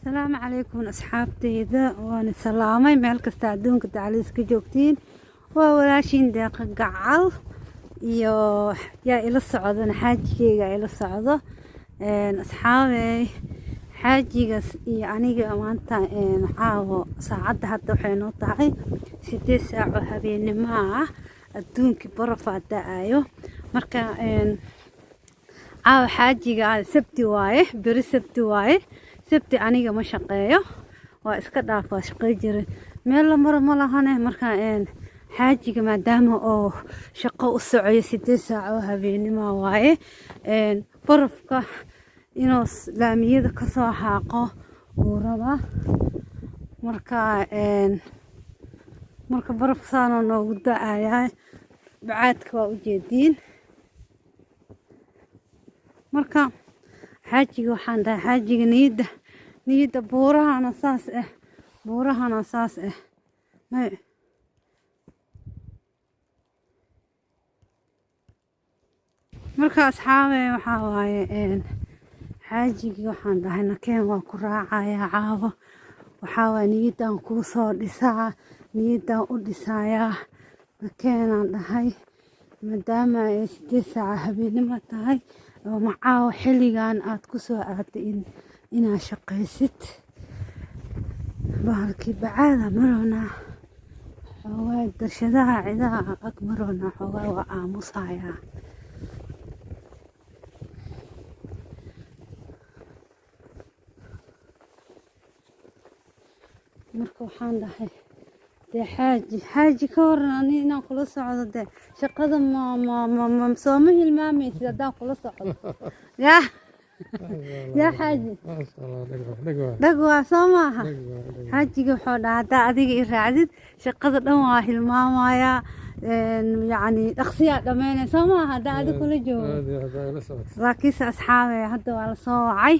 السلام عليكم أصحابتي ذا وأنا سلامي مال كستعدون كتعليس كجوكتين وولاشين داق قعل يا إلى الصعود أنا حاجي إلى الصعود أصحابي حاجي يعني مانتا نحاو ساعد حتى وحين وطاعي 6 ساعة هبين معه الدون كبرفة دايو مركا عاو حاجي قال سبتي وايه بري سبتي وايه سبتي aniga ma shaqeeyo waa iska dhaafaa shaqay jiray meel la maro ma lahane marka xaajiga maadaama oo shaqo u socoyo 8 saac oo habeenimo waaye barafka inuu laamiyada ka soo xaaqo uu raba marka barafka saano noogu da'ayaa bacaadka waa u jeediin marka xaajiga waxaan dhahay xaajiga niyada buurahana saas marka asxaabe waxaa waaye xaajigi waxaan dhahay nakeen waa ku raacayaa caawo waxaa waaye niyadan kuu soo dhisaa niyadan u dhisayaa nakeenaan dhahay maadaama ay 8 saac habeenimo tahay oo macaawo xilligan aad ku soo aaday inaad shaqaysid bahalkii bacaada marona xoogaa darshadaha cidaha ag marona xoogaa waa aamusayaa marka waxaan dhahay dee xaaji ka waran ani inaan kula socdo dee shaqada ma sooma hilmaamaysid haddaan kula socdo yaa xaaji dhag waa soo maaha xaajiga wuxuu dhahaa haddaa adiga i raacdid shaqada dhan waa hilmaamayaa yacni dhaqsiyaa dhammeynaya soo maaha haddaa adiga kula joogo laakiinse asxaabe hadda waa la soo wacay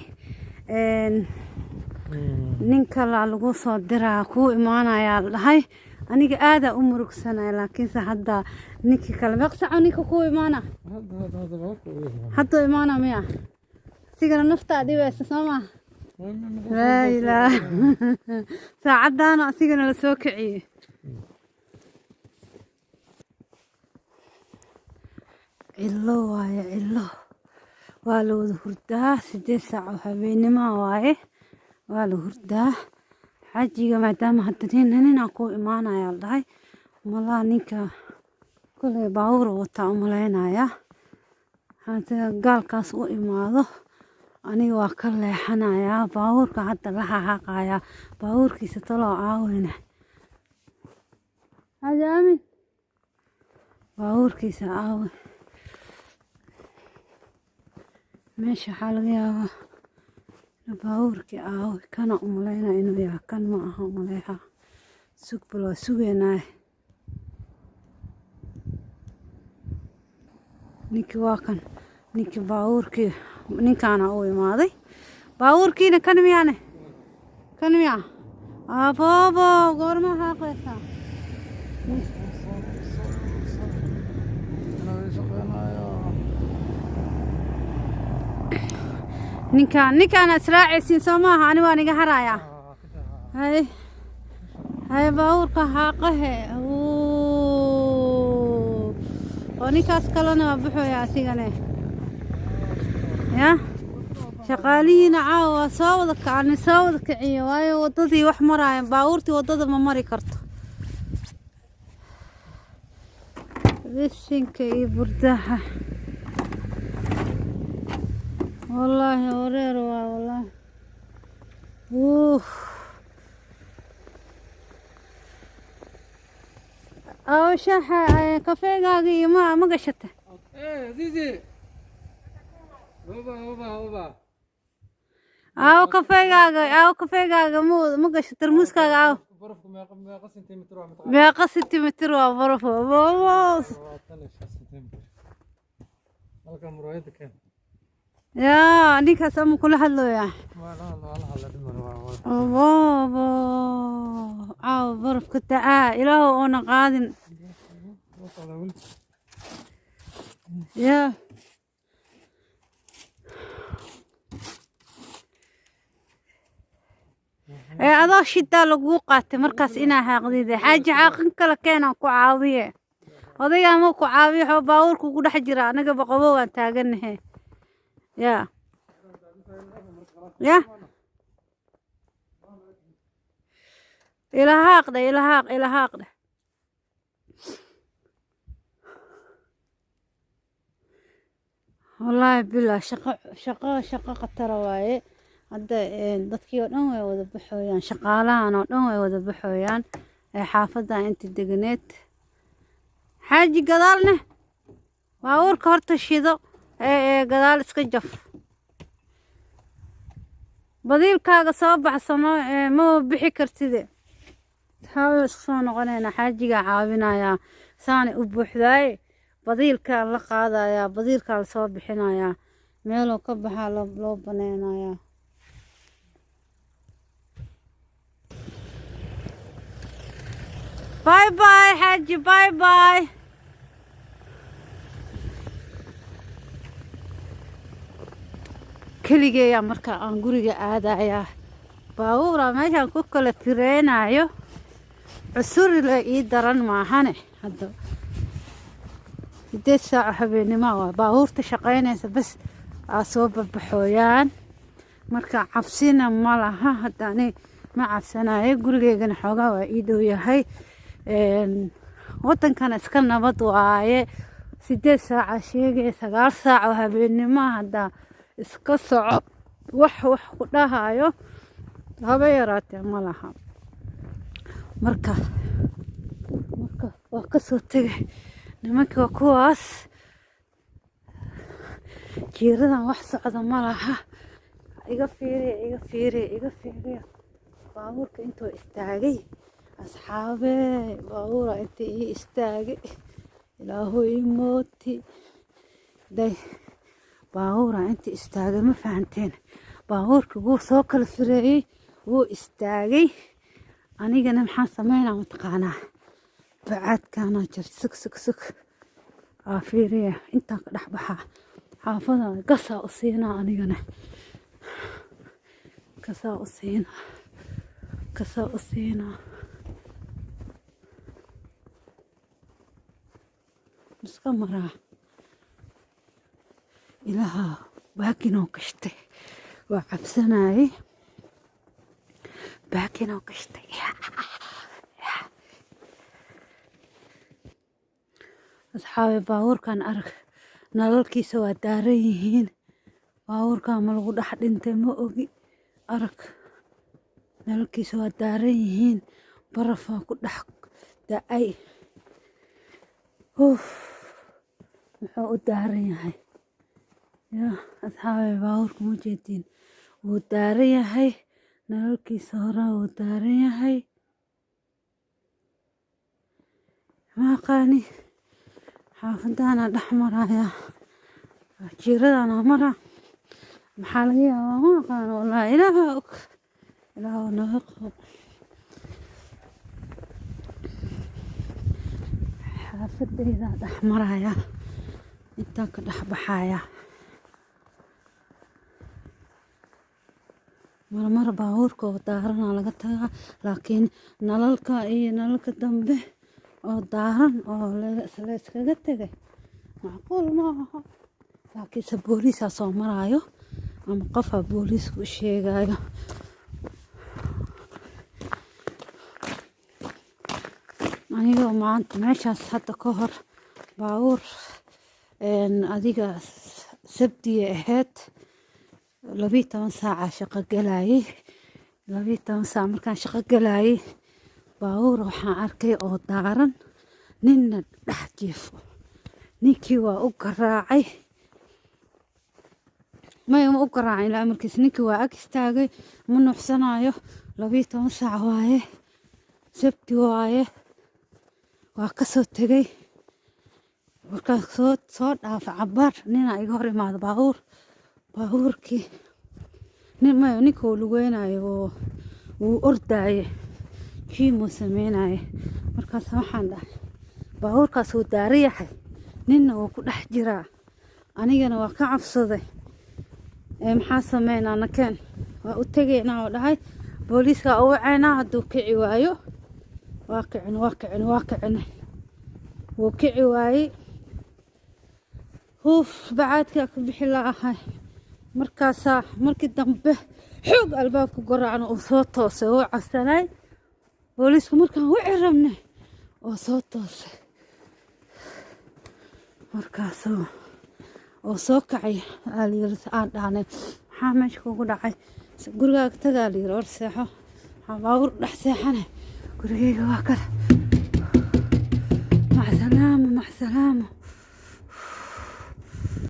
nin kale lagu soo diraa kuu imaanayaa la dhahay aniga aadaa u murugsanaya laakiinse hadda ninkii kale meeqsaco ninka kuu imaana hadduu imaana miya sigana naftaa dhibaysa soo maaha laa ilaa saacadaana asigana la soo kiciyey cillo waaye cillo waa la wada hurdaa 8 saac oo habeenimo waaye waa la hurdaa xaajiga maadaama hadda ninaan kuu imaanaya la dhahay malaa ninka kulley baawur wataa u malaynaya hadda gaalkaas u imaado aniga waa ka leexanayaa baawurka hadda la xaaqayaa baawurkiisa taloo caawina xaaji aamin baawurkiisa caawi meesha waxaa laga yaabaa baawurkii caawi kana u malaynaya inuu yahay kan ma aha umaleeha sugbal waa sugeynaa ninkii waa kan ninkii baawurkii ninkaana u imaaday baawurkiina kan miyaane kan miyaa aboobo goorma haaqaysaa ninkaana israacaysiin soo maaha ani waa niga harayaa hay baawurka haaqahe oo ninkaas kalena waa buxooya asigane ya shaqaalihiina caawa waa soo wada kiciyo waayo wadadii wax maraya baawurtii wadada ma mari karto bishinka iyo burdaha wallaahi wareer waa wallaahi aw shaxa kafeegaaga iyo ma gashata zizi aw kafeegaaga ma gasho tarmuuskaaga aw meeqa sentimitir waa baraf يا نيك اسمو كل حد له يا بابا عاو برف كنت إله أنا قادن يا adoo shidaa laguu qaatay markaas inaa haaqdide xaaji xaaqin kale keenaan ku caawiye odaygaa ma ku caawiyo xoo baabuurka ugu dhex jira anagaba qabow aan taaganahe yaa ya ilahaaqdhe والله بالله شقة قطر واي هذا dadkii oo dhan way wada baxooyaan shaqaalahan oo dhan way wada baxooyaan ee xaafada inta deganeed xaaji gadaalne baabuurka horta shido ee gadaal iska jaf badiilkaaga soo baxsano ma bixi kartide taa soo noqonayna xaajiga caawinaya saani u buuxday badiilka la qaadaya badiilka la soo bixinaya meelo ka baxa loo baneynaya باي باي حاجي باي باي كليجي مركا aan guriga aadaya baawura meeshan ku kala tireenayo cusur la ii daran maahane hadda 8 saac habeenimo waa baawurta shaqeynaysa bas soo baxooyaan marka cabsina ma laha hadani ma cabsanayo gurigeygana xoogaa waa ii dhow yahay wadankan iska nabad waaye 8 saac sheegay 9 saac oo habeenimo hadda iska soco wax ku dhahayo haba yaraatee ma laha marka waa ka soo tagay nimanka kuwaas jiiradan wax socda ma laha iga fiiriya baabuurka intuu istaagay asxaabe baabuura intii ii istaagay ilaahow ii mooti day baabuura intii istaagay ma fahanteen baabuurka wuu soo kala fireeyay wuu istaagay anigana maxaan sameynaa mataqaanaa bacaadkaana jir sug fiiriya intaan ka dhex baxaa xaafada gasaa u siinaa anigana gasaa u siinaa iska maraa ilaaha baakinoo gashtay waa cabsanayay baakinoo gashtay asxaabi baabuurkan arag nalalkiisa waa daaran yihiin baabuurkan ma lagu dhex dhintay ma ogi arag nalalkiisa waa daaran yihiin barafaa ku dhex da-ay muxuu u daaran yahay yaa asxaabi baabuurka ma jeediin wuu daaran yahay nalalkiisa horaa wuu daaran yahay maaqaani xaafadaana dhex maraya jiiradana mara maxaa laga yaabaa ma aqaano wallaahi ilaaha og ilaahu naga qabo xaafadayda dhex maraya intaan ka dhex baxaya marmar baabuurka oo daarana laga tagaa laakiin nalalka iyo nalalka dambe oo daaran oo la iskaga tegay macquul ma aha laakiinse booliisaa soo maraayo ama qofaa booliiska u sheegayo aniga maanta meeshaas hadda ka hor baabuur adiga sabtiye ahayd 12 saaca shaqo galayay 12 saac markaan shaqo galayay baabuur waxaan arkay oo daaran ninna dhex jiifo ninkii waa u garaacay ma u garaacay ilaa markiis ninkii waa ag istaagay ma nuuxsanayo 12 saac waaye sabti waaye waa ka soo tegay markaan soo dhaafa cabaar nina iga hor imaado baabuurkii ninka uu lugeynayo wuu ordaaye kiimuu sameynaye markaas waxaan dhahay baabuurkaas wuu daari yahay ninna wuu ku dhex jiraa anigana waa ka cabsaday maxaa sameynaa nakeen waa u tegaynaa oo dhahay booliiska u wacayna hadduu kici waayo waa kicin wuu kici waayey bacaadkaa ku bixi la'ahay markaasaa markii dambe xoog albaabka garaacna uu soo toosay oo cabsanay booliisku markaan wici rabnay oo soo toosay markaasuu oo soo kacay aalyiri aan dhahnay maxaa meesha kugu dhacay gurigaaga tagaa layiri war seexo waxaa baabuur dhex seexanay gurigayga waa kale macsalaamo